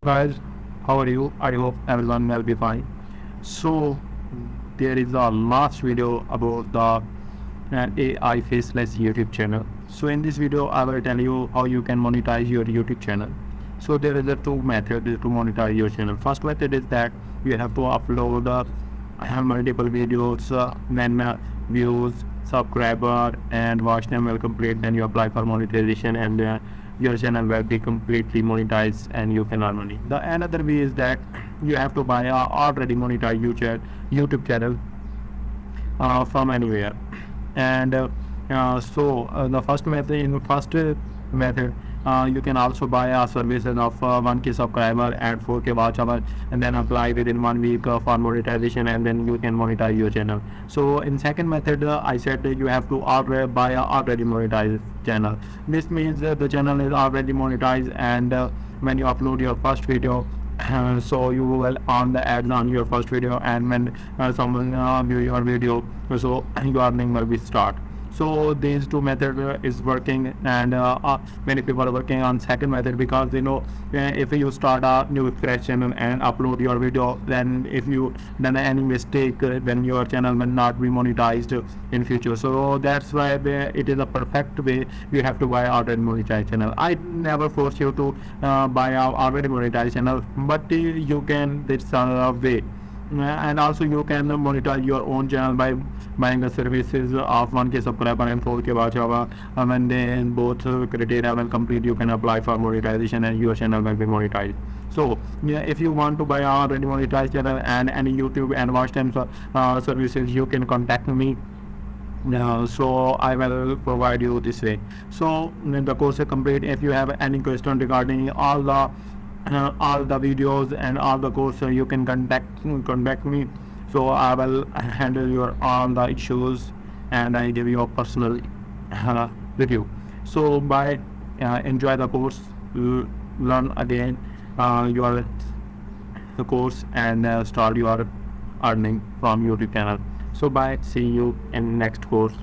Guys, how are you? I hope everyone will be fine. So there is a last video about the AI faceless YouTube channel. So in this video, I will tell you how you can monetize your YouTube channel. So there is a two methods to monetize your channel. First method is that you have to upload multiple videos, then views, subscriber, and watch time will complete. Then you apply for monetization, and your channel will be completely monetized, and you can earn money. The another way is that you have to buy a already monetized YouTube channel from anywhere. And the first method, you can also buy a services of 1K subscriber and 4K watch hour, and then apply within 1 week for monetization, and then you can monetize your channel. So in second method, I said that you have to already buy a already monetized channel. This means the channel is already monetized, and when you upload your first video, so you will earn the ads on your first video, and when someone view your video, so your earning will be start. So these two methods is working, and many people are working on second method, because they know if you start a new fresh channel and upload your video, then if you done any mistake, then your channel will not be monetized in future. So that's why it is a perfect way. You have to buy already monetized channel. I never force you to buy our already monetized channel, but you can, this way. And also you can monetize your own channel by buying the services of 1K subscriber and 4K watch hour. When they both criteria will complete, you can apply for monetization, and your channel will be monetized. So yeah, if you want to buy already monetized channel and any YouTube and watch time services, you can contact me. So I will provide you this way. So when the course is complete, if you have any question regarding all the videos and all the course, you can contact me. So I will handle your all the issues, and I give you a personal review. So by enjoy the course, learn again your the course, and start your earning from YouTube channel. So bye, see you in next course.